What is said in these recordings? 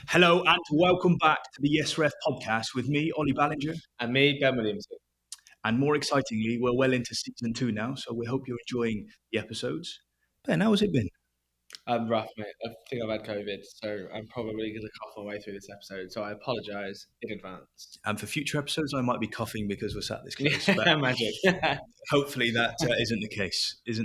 Hello and welcome back to the YesRef podcast with me, Ollie Ballinger. And me, Ben Williamson. And more excitingly, we're well into season 2 now, so we hope you're enjoying the episodes. Ben, how has it been? I'm rough, mate. I think I've had COVID, so I'm probably going to cough my way through this episode. So I apologise in advance. And for future episodes, I might be coughing because we're sat this close. But Magic. hopefully that isn't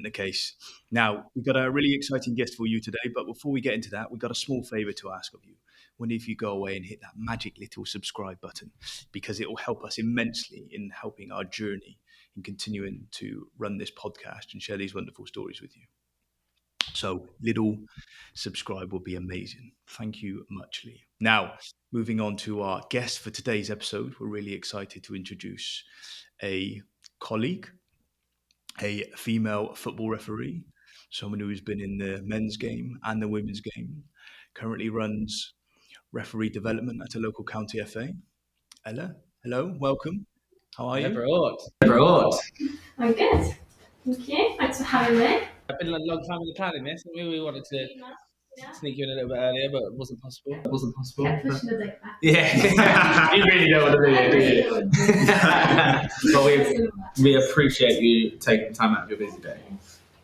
the case. Now, we've got a really exciting guest for you today, but before we get into that, we've got a small favour to ask of you. Wonder if you go away and hit that magic little subscribe button, because it will help us immensely in helping our journey in continuing to run this podcast and share these wonderful stories with you. So little subscribe will be amazing. Thank you muchly. Now, moving on to our guest for today's episode, we're really excited to introduce a colleague, a female football referee, someone who has been in the men's game and the women's game, currently runs referee development at a local county FA. Ella, hello, welcome. How are you? Brought. I'm good. Thank you. Thanks for having me. I've been a long time in the planning this. We wanted to sneak you in a little bit earlier, but it wasn't possible. Kept pushing the date back. Yeah. You really don't want to do it, do you? But we appreciate you taking time out of your busy day.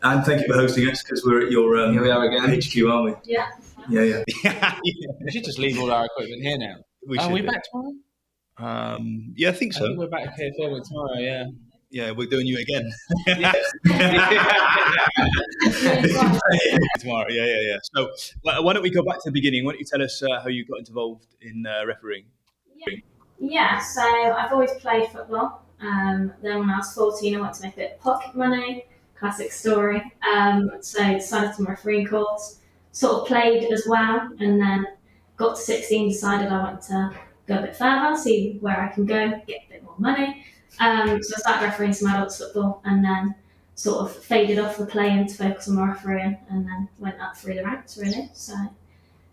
And thank you for hosting us, because we're at your Here we are again. HQ, aren't we? Yeah. Yeah. We should just leave all our equipment here now. Are we back tomorrow? Yeah, I think so. I think we're back here filming tomorrow, yeah. Yeah, we're doing you again. Tomorrow, yeah. So why don't we go back to the beginning? Why don't you tell us how you got involved in refereeing? Yeah, so I've always played football. Then when I was 14, I wanted to make a bit of pocket money. Classic story. So I decided to do my refereeing course. Sort of played as well, and then got to 16, decided I wanted to go a bit further, see where I can go, get a bit more money. So I started refereeing some adults football, and then sort of faded off the playing to focus on my refereeing, and then went up through the ranks really. So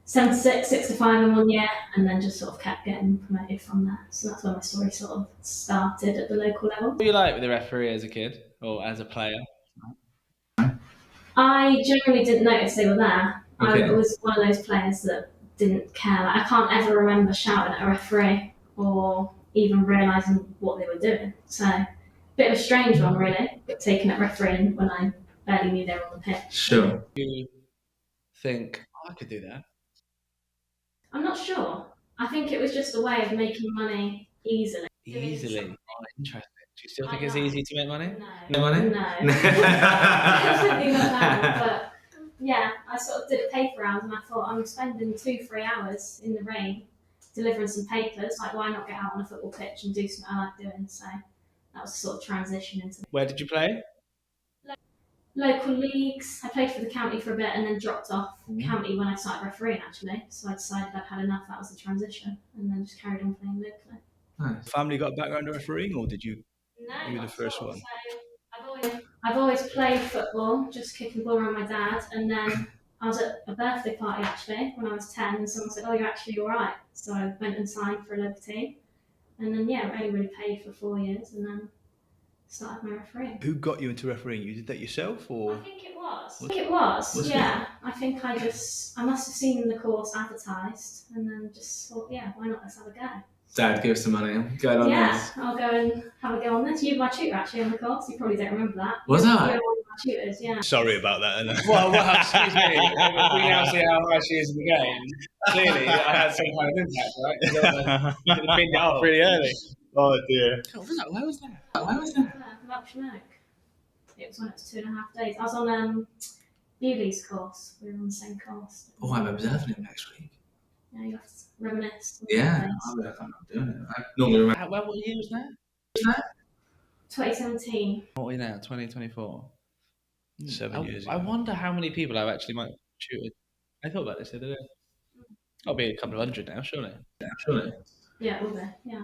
7 to 6, 6 to 5 in 1 year, and then just sort of kept getting promoted from there. So that's where my story sort of started at the local level. What were you like with the referee as a kid or as a player? I generally didn't notice they were there. Okay. I was one of those players that didn't care. Like, I can't ever remember shouting at a referee or even realising what they were doing. So, bit of a strange one really, but taking at refereeing when I barely knew they were on the pitch. Sure. You think, I could do that? I'm not sure. I think it was just a way of making money easily. Easily? Right, interesting. Do you still think it's know. easy to make money? No. No money? No. Definitely not that, but yeah, I sort of did a paper round and I thought, I'm spending 2-3 hours in the rain delivering some papers, like why not get out on a football pitch and do something I like doing? So that was sort of transition into Where did you play? local leagues. I played for the county for a bit and then dropped off county when I started refereeing actually. So I decided I'd had enough, that was the transition, and then just carried on playing locally. Nice. Family got a background in refereeing, or did you? No, You were the first one. So I've always played football, just kicking ball around my dad, and then I was at a birthday party actually when I was 10, and someone said, "Oh, you're actually all right." So I went and signed for a local team, and then I only really played for 4 years, and then started my refereeing. Who got you into refereeing? You did that yourself, or? I think it was. Was Yeah. I think I must have seen the course advertised, and then just thought, why not? Let's have a go. Dad, give us some money. Go on this. I'll go and have a go on this. You were my tutor actually on the course. You probably don't remember that. Was You I? were one of my tutors, yeah. Sorry about that, Ella. Well, excuse me. We now see how high she is in the game. Clearly, I had some kind of impact, right? You could have binned it off really early. Oh dear. Where was that? Wiltshire FA. It was when it was 2.5 days. I was on Bewley's course. We were on the same course. Oh, I'm observing him next week. Yeah, you have to reminisce. Yeah, I'm not doing it. I normally remember. What year was that? 2017. What are we now? 2024. 7 years ago. I wonder how many people I've actually might have tutored. I thought about this the other day. I'll be a couple of hundred now, surely. Yeah, it will be. Yeah.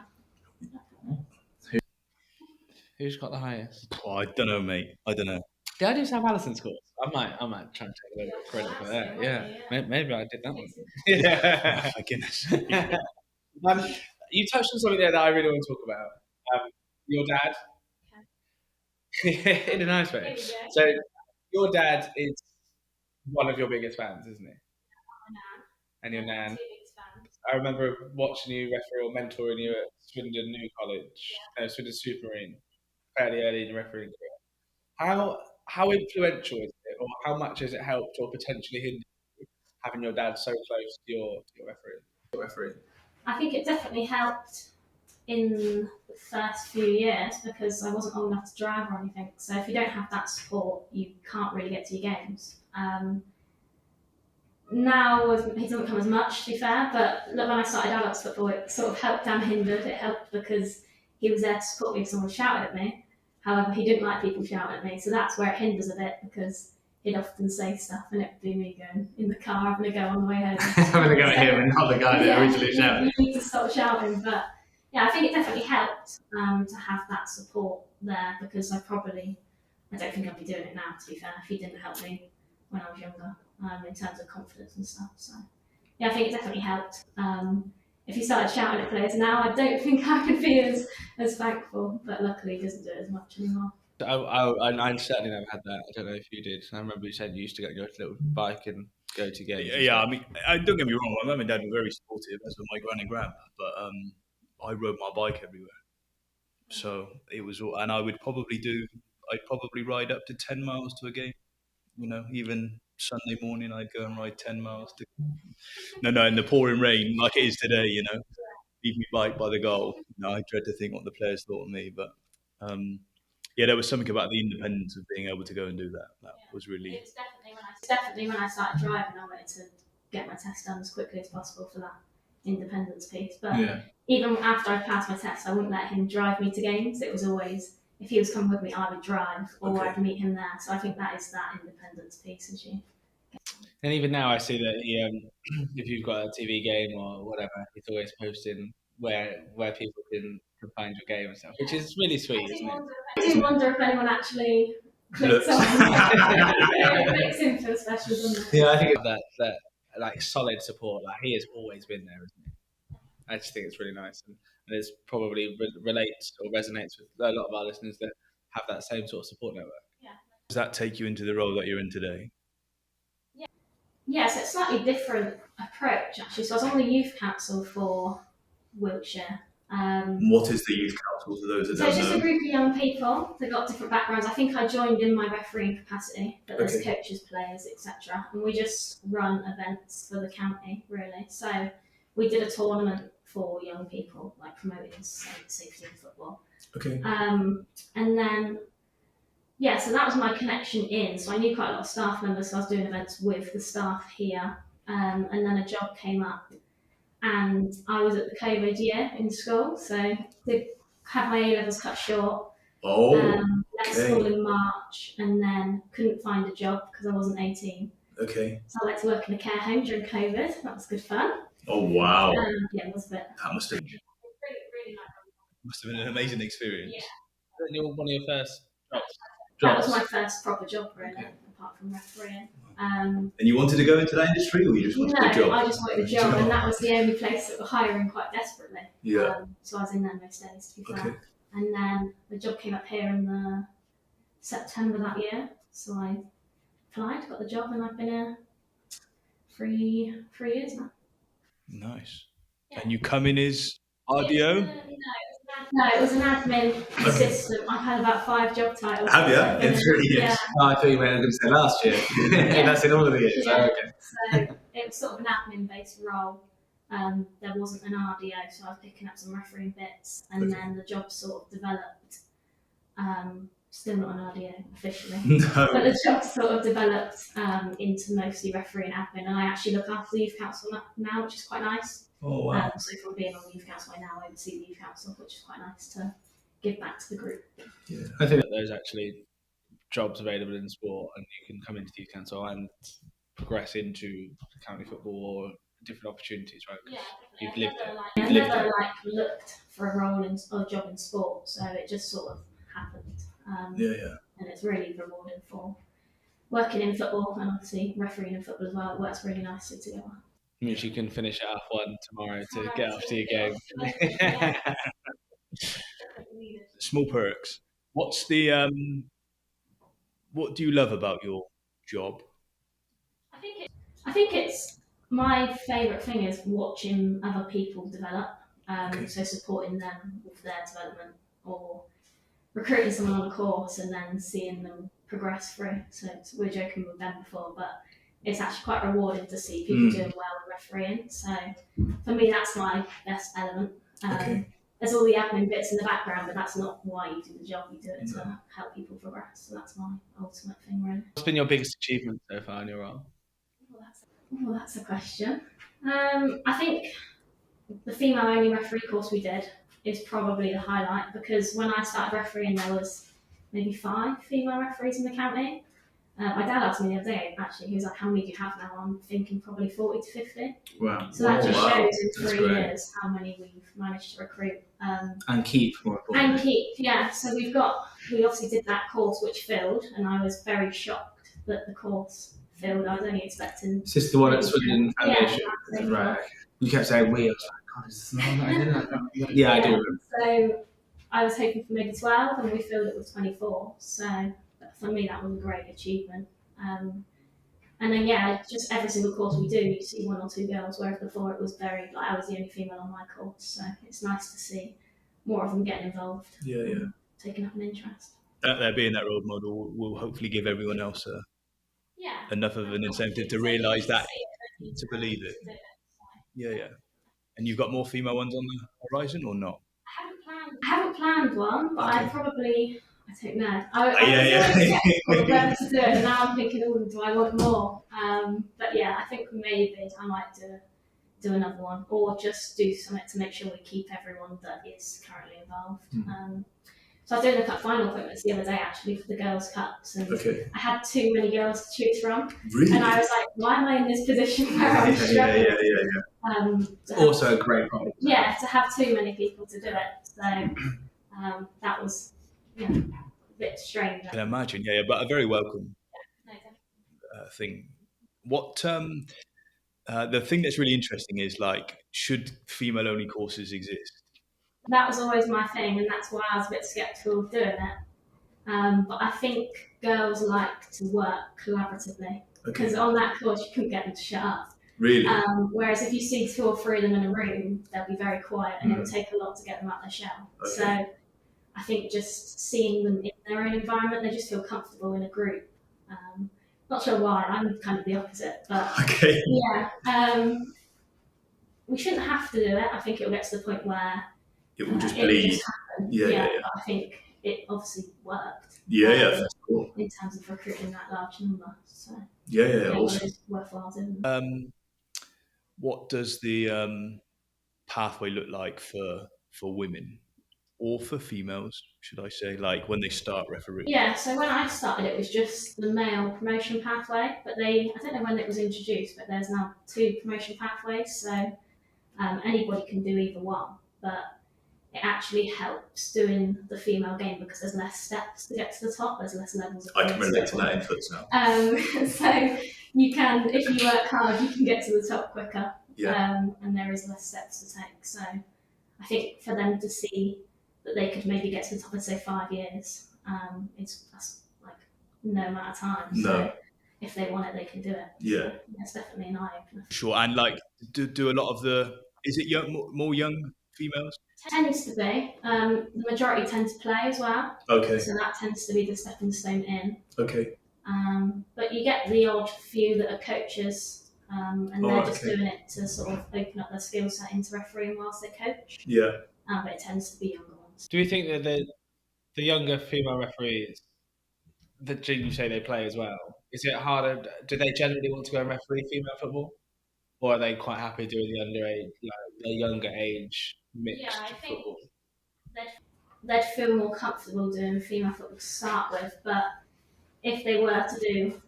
Who's got the highest? Oh, I don't know, mate. I don't know. Did I do Sam Allison's course? I might try and take a little credit for that. Yeah, maybe I did that one. Yeah. Oh, my goodness. You touched on something there that I really want to talk about. Your dad. In a nice way. So, your dad is one of your biggest fans, isn't he? And your nan. I remember watching you referee or mentoring you at Swindon New College, Swindon Supermarine, fairly early in your refereeing career. How influential is it, or how much has it helped or potentially hindered you having your dad so close to your refereeing? I think it definitely helped in the first few years because I wasn't old enough to drive or anything. So if you don't have that support, you can't really get to your games. Now he doesn't come as much, to be fair, but look, when I started adults football, it sort of helped and hindered. It helped because he was there to support me if someone shouted at me. However, he didn't like people shouting at me, so that's where it hinders a bit because he'd often say stuff and it'd be me going in the car having to go on the way home. Having to go at him and not the guy that originally shouted. You need to stop shouting, but yeah, I think it definitely helped to have that support there because I don't think I'd be doing it now, to be fair, if he didn't help me when I was younger. In terms of confidence and stuff. So, yeah, I think it definitely helped. If he started shouting at players now, I don't think I could be as thankful, but luckily he doesn't do it as much anymore. I certainly never had that. I don't know if you did. I remember you said you used to get your little bike and go to games. Yeah, I mean, don't get me wrong, my mum and dad were very supportive, as were my gran and grandpa, but I rode my bike everywhere. So it was all, and I'd probably ride up to 10 miles to a game. Even Sunday morning, I'd go and ride 10 miles to. No, in the pouring rain, like it is today, leave me bike by the goal. I dread to think what the players thought of me, but yeah, there was something about the independence of being able to go and do that. That was really. It was definitely when I started driving, I wanted to get my test done as quickly as possible for that independence piece. But even after I passed my test, I wouldn't let him drive me to games. It was always, if he was coming with me, I would drive or I'd meet him there. So I think that is that independence piece, as you. And even now, I see that he, if you've got a TV game or whatever, he's always posting where people can find your game and stuff, which is really sweet, isn't it? I do wonder if anyone actually clicks on it. Makes him feel special, doesn't it? Yeah, I think that like solid support. Like he has always been there, isn't he? I just think it's really nice, and it's probably relates or resonates with a lot of our listeners that have that same sort of support network. Yeah. Does that take you into the role that you're in today? Yes, it's a slightly different approach actually. So I was on the youth council for Wiltshire. What is the youth council to those that So don't it's just know? a group of young people that got different backgrounds. I think I joined in my refereeing capacity, but there's coaches, players, etc. And we just run events for the county, really. So we did a tournament for young people, like promoting safety in football. Okay. And then so that was my connection in. So I knew quite a lot of staff members, so I was doing events with the staff here. And then a job came up, and I was at the COVID year in school, so did have my A-levels cut short. Left school in March, and then couldn't find a job because I wasn't 18. Okay. So I went to work in a care home during COVID. That was good fun. Oh wow. Yeah, it was a bit. That must have been an amazing experience. Yeah. One of your first jobs. That was my first proper job, really, apart from refereeing. And you wanted to go into that industry, or you just wanted a job? No, I just wanted a job, and that was the only place that were hiring quite desperately. Yeah. So I was in there most days, to be fair. Okay. And then the job came up here in the September that year, so I applied, got the job, and I've been here 3 years now. Nice. Yeah. And you come in as RDO? No, it was an admin assistant. I've had about 5 job titles. Have you? In 3 years? Yeah. Oh, I thought you were going to say last year. That's in all of the years. Yeah. Oh, okay. So it was sort of an admin-based role. There wasn't an RDO, so I was picking up some refereeing bits, and then the job sort of developed. Still not an RDO officially, but the job sort of developed into mostly refereeing admin, and I actually look after the youth council now, which is quite nice. Oh wow! So from being on the youth council, I now oversee the youth council, which is quite nice to give back to the group. Yeah, I think that there's actually jobs available in sport, and you can come into the youth council and progress into county football or different opportunities, right? Yeah, you've lived it. I've never looked for a role or a job in sport, so it just sort of happened. And it's really rewarding for working in football and obviously refereeing in football as well. It works really nicely together. Which you can finish at F1 tomorrow to get off to your game. Small perks. What's the what do you love about your job? I think it's my favourite thing is watching other people develop. Okay. So supporting them with their development, or recruiting someone on a course and then seeing them progress through. So we were joking with Ben before, but it's actually quite rewarding to see people doing well in refereeing. So for me, that's my best element. Okay. There's all the admin bits in the background, but that's not why you do the job. You do it to help people progress. So that's my ultimate thing, really. What's been your biggest achievement so far in your role? Well, that's a question. I think the female-only referee course we did is probably the highlight, because when I started refereeing, there was maybe 5 female referees in the county. My dad asked me the other day, actually, he was like, how many do you have now? I'm thinking probably 40 to 50. Wow. So that just shows in That's 3 great. years how many we've managed to recruit. And keep, more importantly. And keep, yeah. So we obviously did that course which filled, and I was very shocked that the course filled. I was only expecting... Is this the one at Swindon Foundation? Yeah, right. You kept saying we. I was like, God, is this not that? Yeah, I do remember. So I was hoping for maybe 12, and we filled it with 24. So for me, that was a great achievement. And then, just every single course we do, you see 1 or 2 girls, whereas before it was very, like, I was the only female on my course. So it's nice to see more of them getting involved. Yeah. Taking up an interest. That there being that role model will hopefully give everyone else enough of an incentive to realise that, to believe it. Yeah. And you've got more female ones on the horizon, or not? I haven't planned one, but Okay. I don't know. I was skeptical whether to do it, and now I'm thinking, oh, do I want more? But yeah, I think maybe I might do another one, or just do something to make sure we keep everyone that is currently involved. So I was doing the final appointments the other day, actually, for the Girls' Cups, and I had too many girls to choose from. Really? And I was like, why am I in this position where I'm struggling? Yeah. Also a great problem. Yeah, to have too many people to do it. So that was a bit strange. I can imagine, yeah, but a very welcome thing. What the thing that's really interesting is, like, should female-only courses exist? That was always my thing, and that's why I was a bit sceptical of doing it. But I think girls like to work collaboratively, because on that course you couldn't get them to shut up. Really? Whereas if you see 2 or 3 of them in a room, they'll be very quiet, and it would take a lot to get them out their shell. So I think just seeing them in their own environment, they just feel comfortable in a group. Not sure why, I'm kind of the opposite, but we shouldn't have to do it. I think it will get to the point where it will just bleed. Yeah. I think it obviously worked. That's cool. In terms of recruiting that large number. So awesome. It's worthwhile doing. What does the pathway look like for women, or for females, should I say, like when they start refereeing? Yeah, so when I started, it was just the male promotion pathway, but I don't know when it was introduced, but there's now 2 promotion pathways, so anybody can do either one, but it actually helps doing the female game because there's less steps to get to the top, there's less levels of... I can relate to that in foot now. So you can, if you work hard, you can get to the top quicker, and there is less steps to take. So I think for them to see that they could maybe get to the top in, say, 5 years, that's like no amount of time. So if they want it, they can do it. Yeah. So, it's definitely an eye-opener. Sure, and like, do a lot of is it more young females? Tends to be. The majority tend to play as well. Okay. So that tends to be the stepping stone in. Okay. But you get the odd few that are coaches, and they're just doing it to sort of open up their skill set into refereeing whilst they coach. Yeah. But it tends to be younger ones. Do you think that the younger female referees, that you say they play as well, is it harder? Do they generally want to go and referee female football? Or are they quite happy doing the underage, like the younger age mixed football? They'd feel more comfortable doing female football to start with, but if they were to do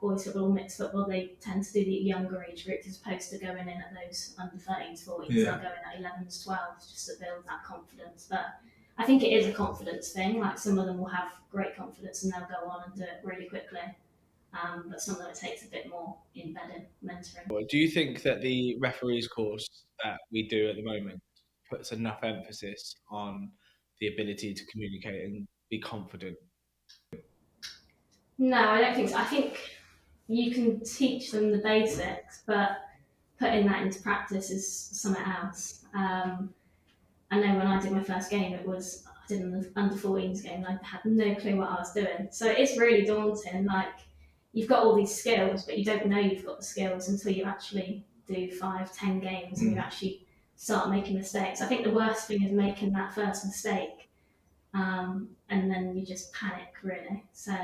boys football or mixed football, they tend to do the younger age groups as opposed to going in at those under 13s, 14s. They'll go in at 11s, 12s just to build that confidence. But I think it is a confidence thing. Like, some of them will have great confidence and they'll go on and do it really quickly. But some of them it takes a bit more embedded mentoring. Do you think that the referees course that we do at the moment puts enough emphasis on the ability to communicate and be confident? No, I don't think so. I think you can teach them the basics, but putting that into practice is something else. I know when I did my first game, I did an under 14s game, and I had no clue what I was doing. So it's really daunting. Like, you've got all these skills, but you don't know you've got the skills until you actually do 5, 10 games and you actually start making mistakes. I think the worst thing is making that first mistake, and then you just panic, really. So,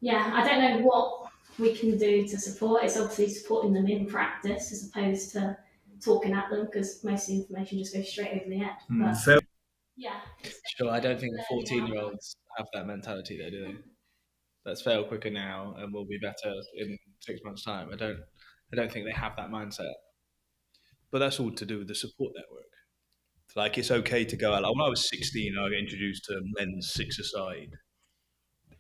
yeah, I don't know what we can do to support. It's obviously supporting them in practice as opposed to talking at them, because most of the information just goes straight over the head. But yeah, Sure, I don't think the 14-year-olds have that mentality, though, do they? Let's fail quicker now, and we'll be better in 6 months' time. I don't think they have that mindset. But that's all to do with the support network. Like, it's okay to go out. Like, when I was 16, I got introduced to men's six-a-side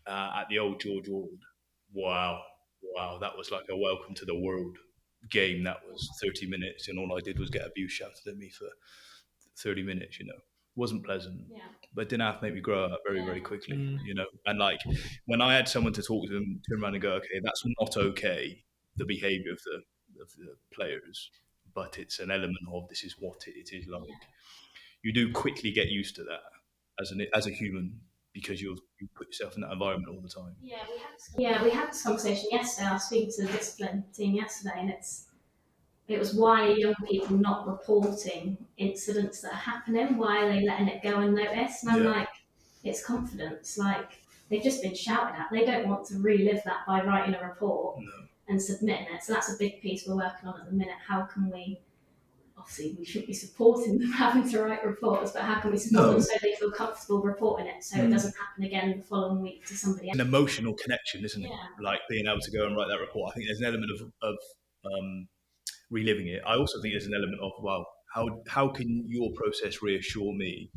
at the old George Ward. Wow, that was like a welcome to the world game. That was 30 minutes, and all I did was get abuse shouted at me for 30 minutes. Wasn't pleasant, but didn't have to make me grow up very, very quickly. And like, when I had someone to talk to them, turn around and go, okay, that's not okay, the behaviour of the players, but it's an element of this is what it is like. You do quickly get used to that as a human, because you put yourself in that environment all the time. We had this conversation yesterday. I was speaking to the discipline team yesterday, and it was, why are young people not reporting incidents that are happening? Why are they letting it go unnoticed? And I'm like, it's confidence. Like, they've just been shouted at. They don't want to relive that by writing a report and submitting it. So that's a big piece we're working on at the minute. How can we, obviously we should be supporting them having to write reports, but how can we support them so they feel comfortable reporting it, so it doesn't happen again the following week to somebody else? An emotional connection, isn't it? Like, being able to go and write that report. I think there's an element of reliving it. I also think there's an element of, well, how can your process reassure me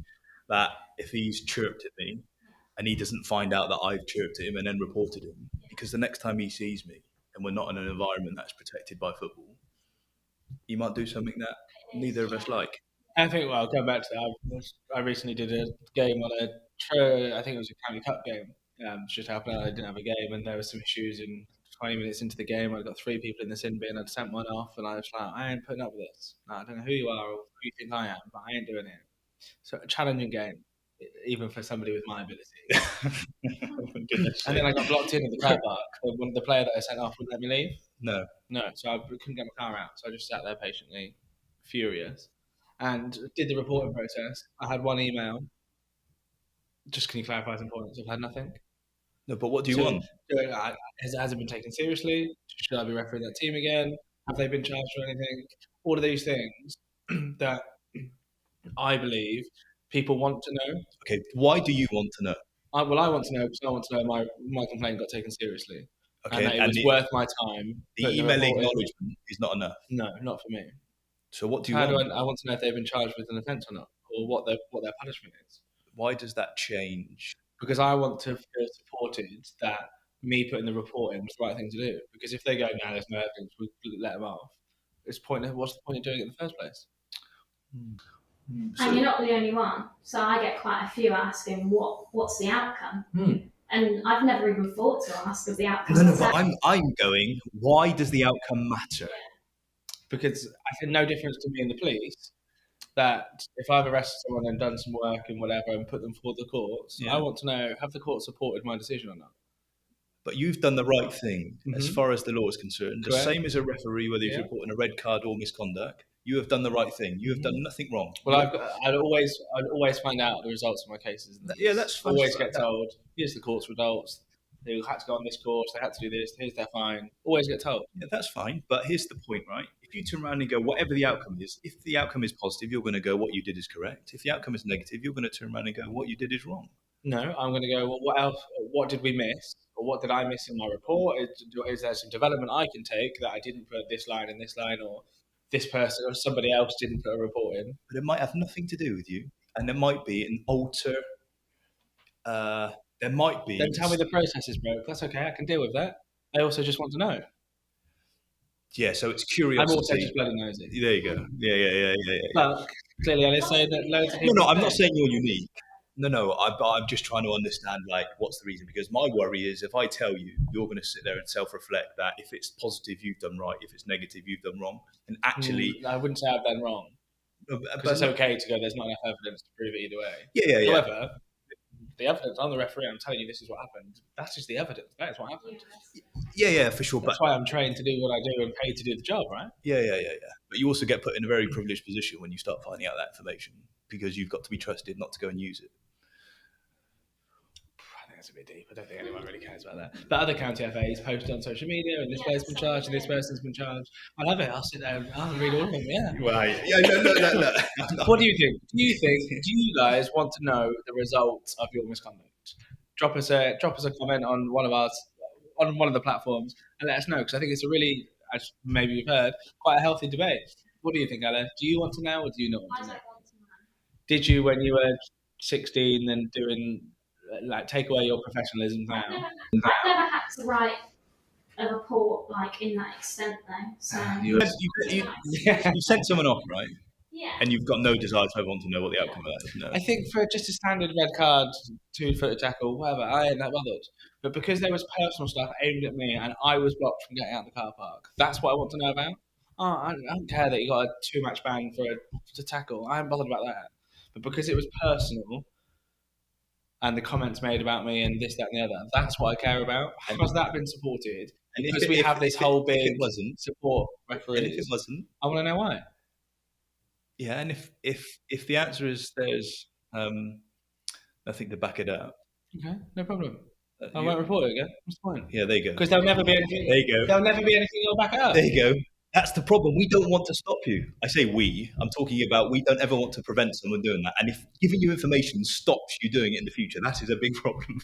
that if he's chirped at me and he doesn't find out that I've chirped at him and then reported him, because the next time he sees me and we're not in an environment that's protected by football, he might do something that neither of us like. I think, well, going back to that, I recently did a game on I think it was a County Cup game. Just happened I didn't have a game, and there were some issues in 20 minutes into the game. I got 3 people in the sin bin. I'd sent one off, and I was like, I ain't putting up with this. I don't know who you are or who you think I am, but I ain't doing it. So a challenging game, even for somebody with my ability. And then I got blocked in at the car park. The player that I sent off wouldn't let me leave. No. So I couldn't get my car out. So I just sat there patiently, furious, and did the reporting process. I had one email. Just, can you clarify some points? I've had nothing. No, but what do you want? Has it been taken seriously? Should I be refereeing that team again? Have they been charged for anything? All of these things that I believe people want to know. Okay, why do you want to know? I want to know because I want to know my complaint got taken seriously. Okay, and that it was worth my time. The email acknowledgement is not enough. No, not for me. So what do you want? I want to know if they've been charged with an offence or not, or what their punishment is. Why does that change? Because I want to feel supported that me putting the report in was the right thing to do. Because if they go, no, there's no evidence, we let them off. What's the point of doing it in the first place? And you're not the only one. So I get quite a few asking, what's the outcome? And I've never even thought to ask of the outcome. No, but I'm going, why does the outcome matter? Because I think no difference to me and the police, that if I've arrested someone and done some work and whatever and put them before the courts, I want to know, have the court supported my decision or not? But you've done the right thing as far as the law is concerned. Correct. The same as a referee, whether he's reporting a red card or misconduct. You have done the right thing. You have done nothing wrong. Well, I'd always find out the results of my cases. Yeah, that's fine. Always get told, here's the court's results. They had to go on this course. They had to do this. Here's their fine. Always get told. Yeah, that's fine. But here's the point, right? If you turn around and go, whatever the outcome is, if the outcome is positive, you're going to go, what you did is correct. If the outcome is negative, you're going to turn around and go, what you did is wrong. No, I'm going to go, well, what else? What did we miss? Or what did I miss in my report? Is there some development I can take that I didn't put this line in this line, or this person or somebody else didn't put a report in? But it might have nothing to do with you. And there might be an alter... there might be... Then tell me the process is broke. That's okay. I can deal with that. I also just want to know. Yeah, so it's curiosity. I'm also just bloody nosy. There you go. Yeah. But clearly, I say that loads of people... No, I'm not saying you're unique. No. I'm just trying to understand, like, what's the reason? Because my worry is if I tell you, you're going to sit there and self-reflect that if it's positive, you've done right. If it's negative, you've done wrong. And actually, I wouldn't say I've done wrong. Because it's okay to go, there's not enough evidence to prove it either way. Yeah. However, the evidence, I'm the referee, I'm telling you this is what happened. That's just the evidence. That is what happened. Yeah, for sure. That's why I'm trained to do what I do and paid to do the job, right? Yeah. But you also get put in a very privileged position when you start finding out that information because you've got to be trusted not to go and use it. I think that's a bit deep. I don't think anyone really cares about that. But other county FAs post on social media, and this person's been charged, and this person's been charged. I love it. I'll sit there and I'll read all of them. Yeah. Well, no. What do you think? Do you guys want to know the results of your misconduct? Drop us a comment on one of the platforms and let us know, because I think it's a really, as maybe you've heard, quite a healthy debate. What do you think, Ella? Do you want to know or do you not want to know? I don't want to know. Did you, when you were 16 and doing, like, take away your professionalism now? I've never had to write a report like in that extent though. So You sent someone off, right? yeah. And you've got no desire to ever want to know what the outcome of that is. No. I think for just a standard red card, 2-foot tackle, whatever, I ain't that bothered. But because there was personal stuff aimed at me and I was blocked from getting out of the car park, that's what I want to know about. I don't care that you got a 2-match ban for a tackle. I ain't bothered about that. But because it was personal and the comments made about me and this, that, and the other, that's what I care about. Has that been supported? And because we have this whole big support referees. And if it wasn't, I want to know why. Yeah, and if the answer is there's nothing to back it up. Okay, no problem. I won't report it again. What's the point? Yeah, there you go. Because there'll never be anything. There you go. There'll never be anything that'll back it up. There you go. That's the problem. We don't want to stop you. I say we. I'm talking about we don't ever want to prevent someone doing that. And if giving you information stops you doing it in the future, that is a big problem.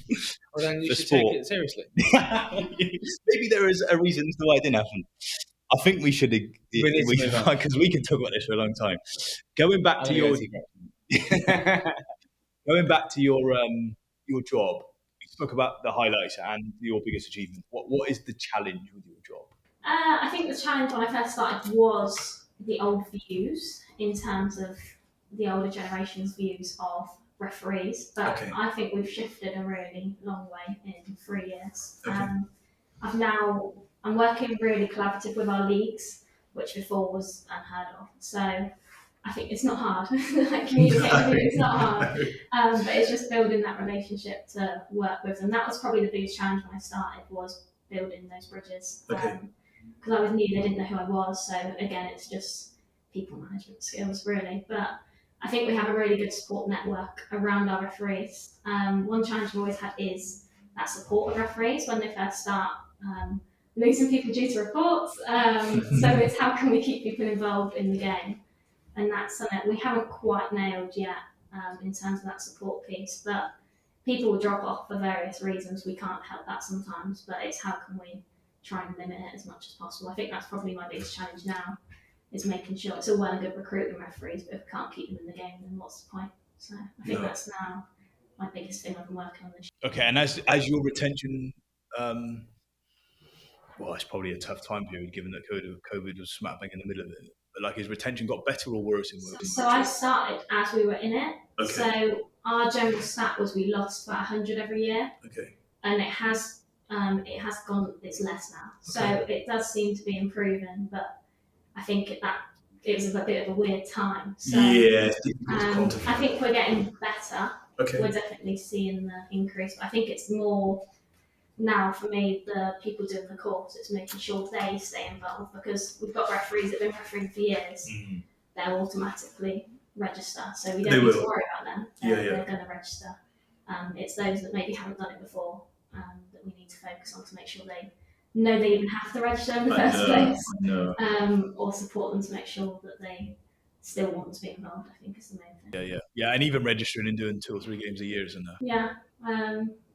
Well, then you for should sport. take it seriously. Maybe there is a reason as to why it didn't happen. I think we should, because we can talk about this for a long time. Going back to your job, you spoke about the highlights and your biggest achievement. What is the challenge with your job? I think the challenge when I first started was the old views in terms of the older generation's views of referees. But Okay. I think we've shifted a really long way in 3 years. Okay. I'm working really collaborative with our leagues, which before was unheard of. So I think it's not hard. Like communicating, it's not hard. But it's just building that relationship to work with them. That was probably the biggest challenge when I started, was building those bridges. Okay. Because I was new, they didn't know who I was. So again, it's just people management skills really. But I think we have a really good support network around our referees. One challenge we've always had is that support of referees when they first start. Losing people due to reports. So it's how can we keep people involved in the game? And that's something we haven't quite nailed yet in terms of that support piece. But people will drop off for various reasons. We can't help that sometimes, but it's how can we try and limit it as much as possible. I think that's probably my biggest challenge now, is making sure it's all well and good recruiting referees, but if we can't keep them in the game, then what's the point? So I think that's now my biggest thing I've been working on this year. Okay, and as your retention, well, it's probably a tough time period given that COVID was smack bang in the middle of it. But like, has retention got better or worse in working? So I started as we were in it. Okay. So our general stat was we lost about 100 every year. Okay. And it has gone. It's less now. So it does seem to be improving, but I think it was a bit of a weird time. So yeah. I think we're getting better. Okay. We're definitely seeing the increase. But I think it's more now for me, the people doing the course, it's making sure they stay involved, because we've got referees that have been refereeing for years. Mm-hmm. They'll automatically register, so we don't need to worry about them. They're going to register. It's those that maybe haven't done it before that we need to focus on to make sure they know they even have to register in the first place. Or support them to make sure that they still want to be involved, I think is the main thing. Yeah, and even registering and doing 2 or 3 games a year isn't enough. Yeah,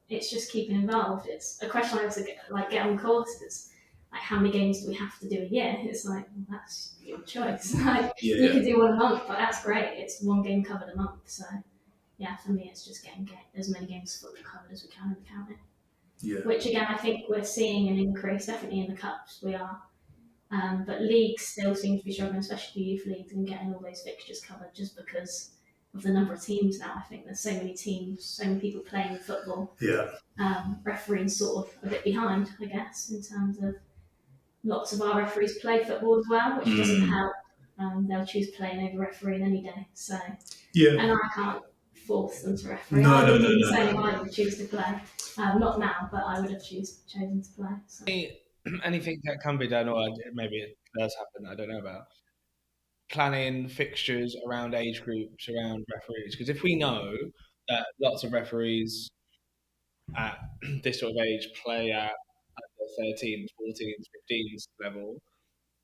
it's just keeping involved. It's a question I also get on course. It's like, how many games do we have to do a year? It's like, well, that's your choice. You can do one a month, but that's great. It's 1 game covered a month. So yeah, for me, it's just getting as many games fully covered as we can in the county. Yeah. Which again, I think we're seeing an increase, definitely in the cups we are. But leagues still seem to be struggling, especially the youth leagues, and getting all those fixtures covered, just because of the number of teams now. I think there's so many teams, so many people playing football. Yeah. Refereeing sort of a bit behind, I guess, in terms of lots of our referees play football as well, which doesn't help. They'll choose playing over refereeing any day. So, and I can't force them to referee. I would do the same. I would choose to play. Not now, but I would have chosen to play. So. Anything that can be done, or maybe it does happen, I don't know about, planning fixtures around age groups, around referees. Because if we know that lots of referees at this sort of age play at the 13s, 14s, 15s level,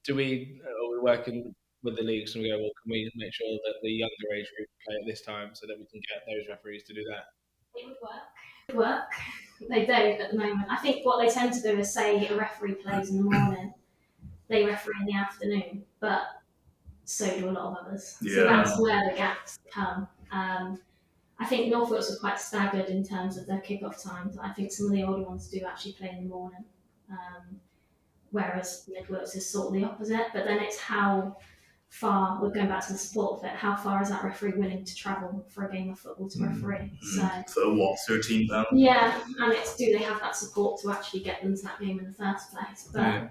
are we working with the leagues and we go, well, can we make sure that the younger age group play at this time so that we can get those referees to do that? It would work. They don't at the moment. I think what they tend to do is say a referee plays in the morning, they referee in the afternoon, but so do a lot of others. Yeah. So that's where the gaps come. I think North Wilts are quite staggered in terms of their kick-off times. I think some of the older ones do actually play in the morning, whereas Mid Wilts is sort of the opposite. But then it's how far, we're going back to the sport of it, how far is that referee willing to travel for a game of football to referee? So what, £13? Yeah, and it's do they have that support to actually get them to that game in the first place? But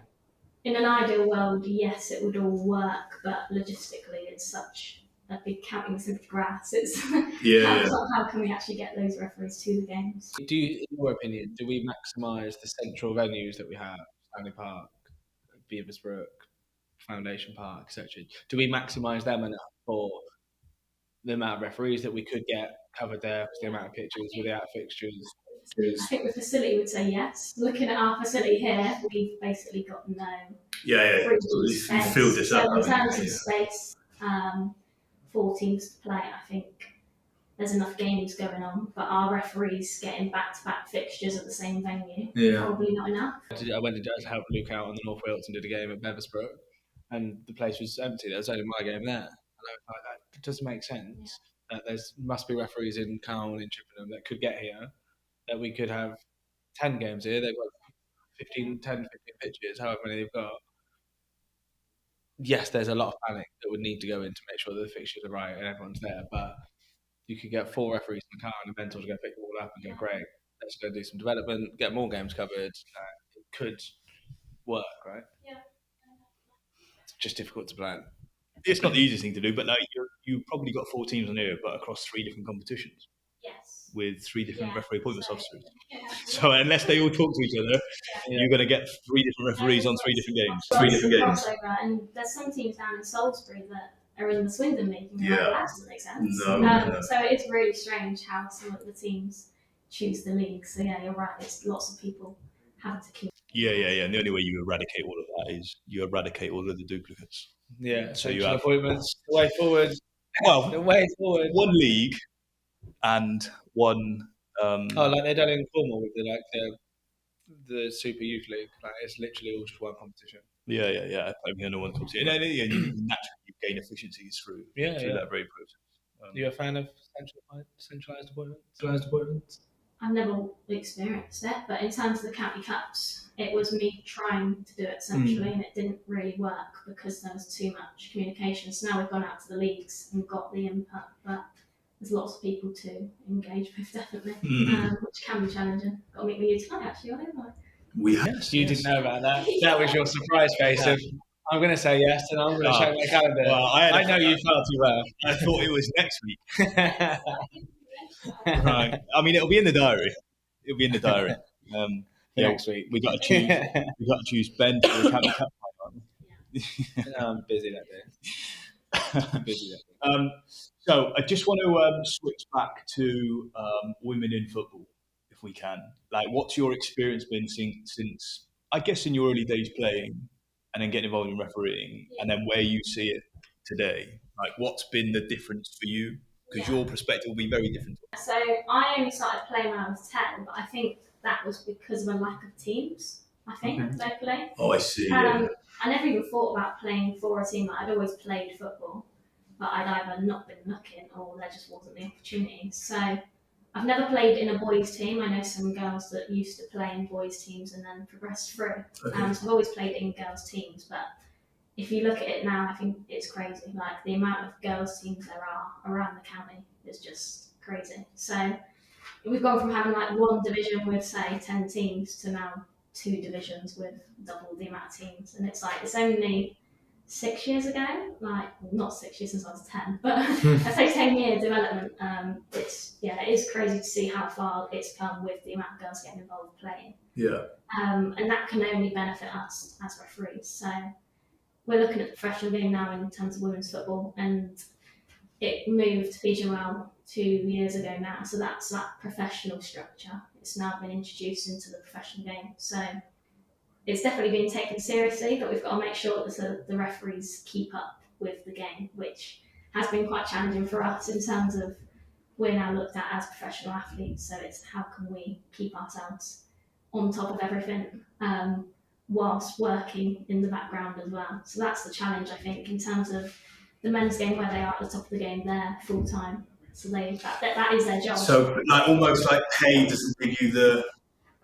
in an ideal world, yes, it would all work, but logistically it's such a big counting with so much grass. It's how can we actually get those referees to the games? In your opinion, do we maximise the central venues that we have, Stanley Park, Beaversbrook, Foundation Park, etc.? Do we maximise them enough for the amount of referees that we could get covered there, the amount of pitches without fixtures? I think the facility would say yes. Looking at our facility here, we've basically got no space. Filled this up. So in terms of space, 4 teams to play, I think there's enough games going on, but our referees getting back-to-back fixtures at the same venue, probably not enough. I went to help Luke out on the North Wilts and did a game at Beversbrook, and the place was empty. That was only my game there. And I was like, that doesn't make sense. That there must be referees in Carl and in Chippenham that could get here, that we could have 10 games here. They've got 10, 15 pitches, however many they've got. Yes, there's a lot of panic that would need to go in to make sure that the fixtures are right and everyone's there, but you could get 4 referees in the car and the mentors go pick it all up and go, great, let's go do some development, get more games covered. It could work, right? Yeah. It's just difficult to plan. It's not the easiest thing to do, but like you've probably got 4 teams on here, but across 3 different competitions. Yes. With 3 different referee appointments officers. So unless they all talk to each other, you're going to get 3 different referees on 3 different games. 3 different games. Crossover, and there's some teams down in Salisbury that are in the Swindon League. That doesn't make sense. No. So it's really strange how some of the teams choose the league. So yeah, you're right. There's lots of people having to keep. Yeah. And the only way you eradicate all of that is you eradicate all of the duplicates. Yeah. So you have appointments. The way forward. Well, the way forward. 1 league and 1. Like they done in Cornwall with the Super Youth League. Like it's literally all just one competition. Yeah. I mean, no one comes in, and you naturally gain efficiencies through that very process. You're a fan of centralised appointments? I've never experienced it, but in terms of the county cups, it was me trying to do it centrally, and it didn't really work because there was too much communication. So now we've gone out to the leagues and got the input, but there's lots of people to engage with, definitely, which can be challenging. Got to meet with you tonight, actually, haven't I? You didn't know about that. That was your surprise face of, I'm going to say yes, and I'm going to check my calendar. Well, I know you far too well. I thought it was next week. Right. I mean, it'll be in the diary. Next week. We got to choose Ben to the County Cup. I'm busy that day. So I just want to switch back to women in football, if we can. Like, what's your experience been since I guess in your early days playing, and then getting involved in refereeing, and then where you see it today? Like, what's been the difference for you? Because your perspective will be very different. So I only started playing when I was 10, but I think that was because of a lack of teams. I think locally. Oh, I see. I never even thought about playing for a team. I'd always played football, but I'd either not been looking or there just wasn't the opportunity. So I've never played in a boys' team. I know some girls that used to play in boys' teams and then progressed through. So I've always played in girls' teams, but if you look at it now, I think it's crazy. Like the amount of girls' teams there are around the county is just crazy. So we've gone from having like one division with say 10 teams to now 2 divisions with double the amount of teams, and it's like it's only 6 years ago, like not 6 years since I was 10, but I say 10-year development. It is crazy to see how far it's come with the amount of girls getting involved playing. Yeah. And that can only benefit us as referees. So we're looking at the professional game now in terms of women's football, and it moved to PGML 2 years ago now. So that's that professional structure. It's now been introduced into the professional game. So it's definitely being taken seriously, but we've got to make sure that the referees keep up with the game, which has been quite challenging for us in terms of we're now looked at as professional athletes. So it's how can we keep ourselves on top of everything whilst working in the background as well. So that's the challenge, I think, in terms of the men's game where they are at the top of the game, they're full time. So that is their job. So like almost like pay doesn't give you the.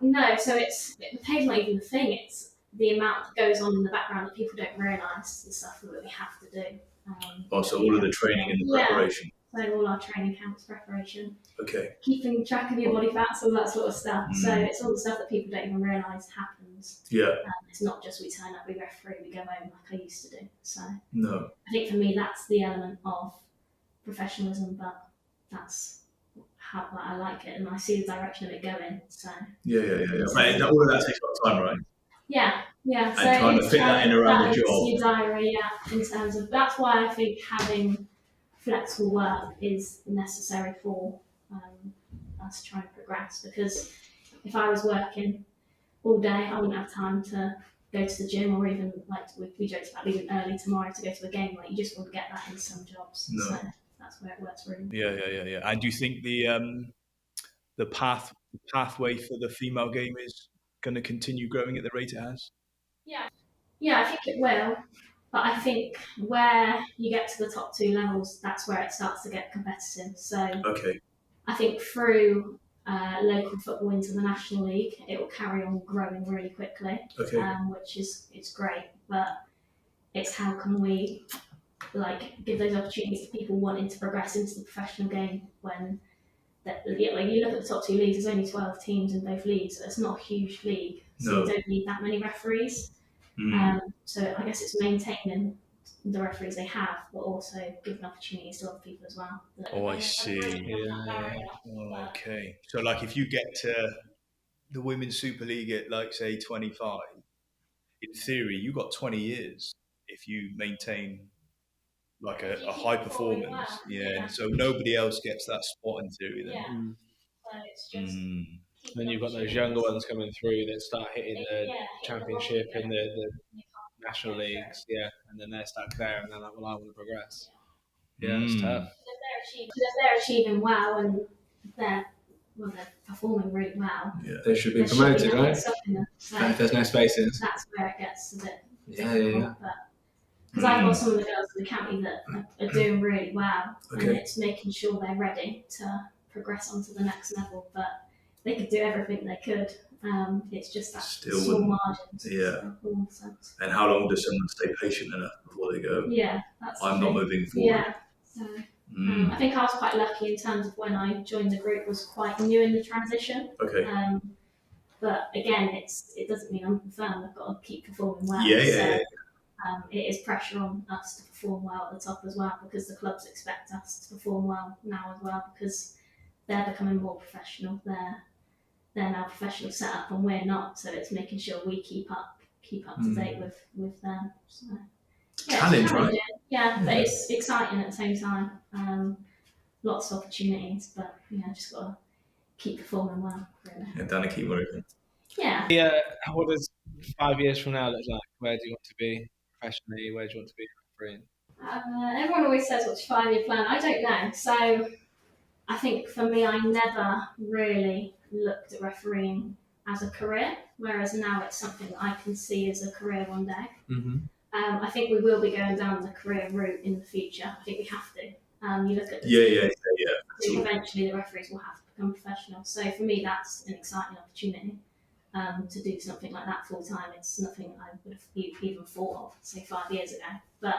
No, so the pay's not even the thing. It's the amount that goes on in the background that people don't realise the stuff that we have to do. So all of the training and the preparation. So all our training camps, preparation. Okay. Keeping track of your body fats, all that sort of stuff. So it's all the stuff that people don't even realise happens. Yeah. It's not just we turn up, we referee, we go home like I used to do. So no. I think for me that's the element of professionalism, but that's how I like it, and I see the direction of it going. So yeah. Right, all of that takes a lot of time, right? Yeah. And So trying to fit that in around the job. Your diary, in terms of that's why I think having flexible work is necessary for us trying to progress. Because if I was working all day, I wouldn't have time to go to the gym, or even like we joked about leaving early tomorrow to go to a game. Like you just wouldn't get that in some jobs. No. So that's where it works really. Yeah. And do you think the pathway for the female game is going to continue growing at the rate it has? Yeah, I think it will. But I think where you get to the top 2 levels, that's where it starts to get competitive. So okay. I think through local football into the National League, it will carry on growing really quickly, Okay. which it's great. But it's how can we give those opportunities to people wanting to progress into the professional game when you look at the top 2 leagues, there's only 12 teams in both leagues, so it's not a huge league, so you don't need that many referees. So I guess it's maintaining the referees they have, but also giving opportunities to other people as well. I see. Yeah. Okay. So like if you get to the Women's Super League at like say 25, in theory you've got 20 years if you maintain like a high performance. Well. Yeah. So nobody else gets that spot in theory then. Yeah. So it's just then you've got those younger ones coming through that start hitting the championship and the national leagues, and then they're stuck there and they're like, well, I want to progress. Yeah, it's tough. If they're achieving well and they're performing really well, they should be promoted, right? So if there's no spaces, that's where it gets a bit difficult. Because I've got some of the girls in the county that are doing really well, and it's making sure they're ready to progress onto the next level. But they could do everything they could. It's just that small margins. Yeah. And how long does someone stay patient enough before they go? Yeah, I'm not moving forward. Yeah. So I think I was quite lucky in terms of when I joined the group, was quite new in the transition. Okay. But again, it doesn't mean I'm confirmed. I've got to keep performing well. Yeah. It is pressure on us to perform well at the top as well, because the clubs expect us to perform well now as well, because they're becoming more professional. They're now professional setup and we're not, so it's making sure we keep up to date with them. So, challenge, right? Yeah, but it's exciting at the same time. Lots of opportunities, but just got to keep performing well. Really. And Dana, keep working. Yeah. What does 5 years from now look like? Where do you want to be professionally? Where do you want to be refereeing? Everyone always says, what's your 5-year plan? I don't know. So I think for me, I never really looked at refereeing as a career, whereas now it's something that I can see as a career one day. Mm-hmm. I think we will be going down the career route in the future. I think we have to. You look at Yeah. Eventually, the referees will have to become professional. So for me, that's an exciting opportunity to do something like that full time. It's nothing I would have even thought of, say, 5 years ago. But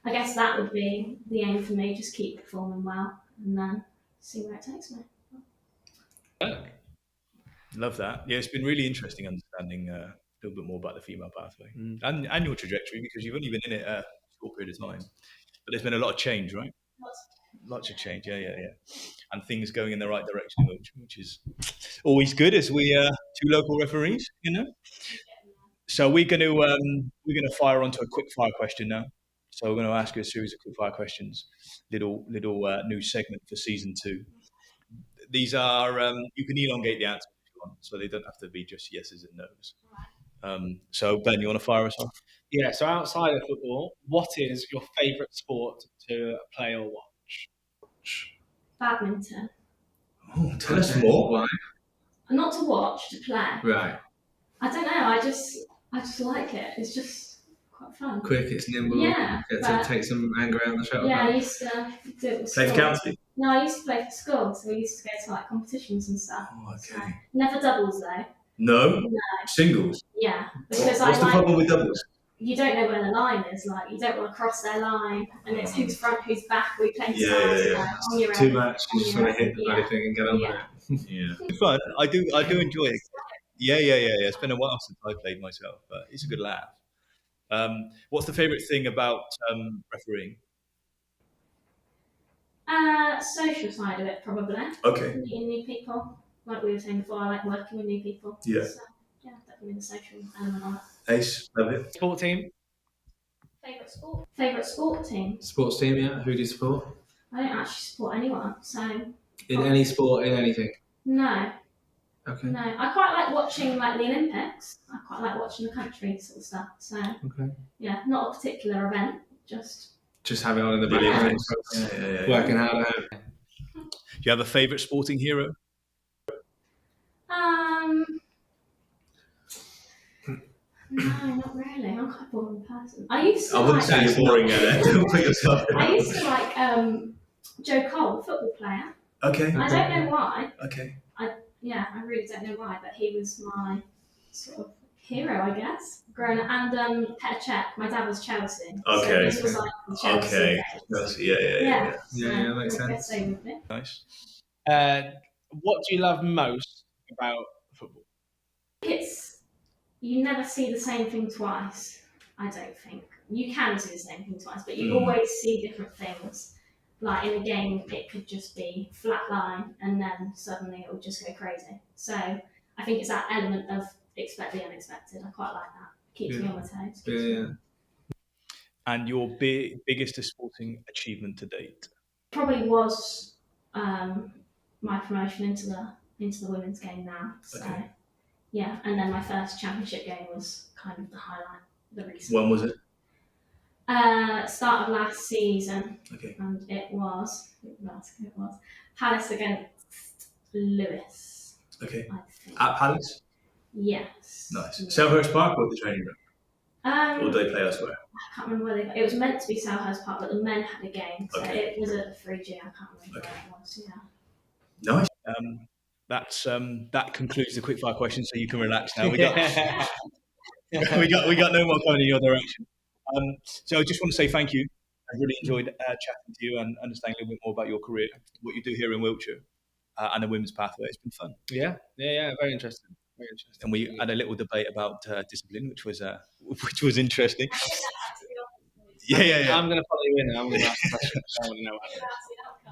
I guess that would be the aim for me. Just keep performing well. and then see where it takes me. Love that. Yeah, it's been really interesting understanding a little bit more about the female pathway and your trajectory, because you've only been in it a short period of time. But there's been a lot of change, right? Lots of change, yeah. And things going in the right direction in Wiltshire, which is always good as we two local referees, you know. So we're going to fire onto a quick fire question now. So we're going to ask you a series of quick fire questions, little new segment for season 2. These are you can elongate the answers if you want, so they don't have to be just yeses and nos. So Ben, you want to fire us off? Yeah. So outside of football, what is your favourite sport to play or watch? Badminton. Oh, tell us more. Why? Not to watch, to play. Right. I don't know. I just like it. It's just quite fun. Quick, it's nimble. Yeah. Get to take some anger out of the shuttle. Yeah, I used to do it with Play for school. county? No, I used to play for school, so we used to go to like competitions and stuff. Oh, okay. So, never doubles though. No? No. Singles? Yeah, because What's the I like. problem with doubles? You don't know where the line is. Like you don't want to cross their line, and it's who's front, who's back. We play on your Too own. much. You just want to hit the bloody thing and get on with it. Yeah. Fun. I do enjoy it. Yeah. It's been a while since I played myself, but it's a good laugh. What's the favourite thing about refereeing? Social side of it, probably. Okay. Meeting new people, like we were saying before. I like working with new people. Yeah. So, yeah, definitely the social element of it. Ace, love it. Sport team? Favourite sport team? Sports team, yeah. Who do you support? I don't actually support anyone, so In any sport, in anything? no. Okay. No, I quite like watching like the Olympics. I quite like watching the country sort of stuff. So Okay. yeah, not a particular event, just have it on in the background. Yeah. Working hard at home. Do you have a favourite sporting hero? No, not really. I'm quite a boring person. I used to I wouldn't say you're boring. Don't put yourself in. I used to like Joe Cole, football player. Okay. I don't know why. Okay. I really don't know why, but he was my sort of hero, I guess. Growing up, and Petr Cech. My dad was Chelsea. Okay. So this was like the Chelsea Okay. days. Yeah. So makes I guess sense. they would be. Nice. What do you love most about football? It's you never see the same thing twice. I don't think you can see the same thing twice, but you always see different things. Like in a game, it could just be flat line, and then suddenly it will just go crazy. So I think it's that element of expect the unexpected. I quite like that. Keeps me on my toes. Yeah. And your biggest sporting achievement to date? Probably was my promotion into the women's game now. So yeah, and then my first championship game was kind of the highlight. The recent. When was it? Start of last season. Okay. And it was Palace against Lewis. Okay. I think. At Palace? Yes. Nice. Yeah. Selhurst Park or the training room? Or do they play elsewhere? I can't remember where it was meant to be Selhurst Park, but the men had a game, so Okay. it was at the 3G. I can't remember where it was. Yeah. Nice. That concludes the quickfire questions, so you can relax now. We got no more coming in your direction. So I just want to say thank you. I really enjoyed chatting to you and understanding a little bit more about your career, what you do here in Wiltshire, and the women's pathway. It's been fun. Yeah. Very interesting. And we had a little debate about discipline, which was interesting. Yeah. I'm going to follow you in. I'm going to ask questions. I want to know.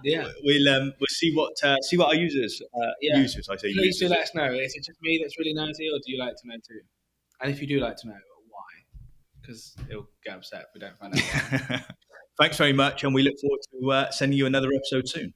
Yeah. We'll see what our users users. I say Please users. do let us know. Is it just me that's really nosy, or do you like to know too? And if you do like to know, why? Because he'll get upset if we don't find out. Thanks very much, and we look forward to sending you another episode soon.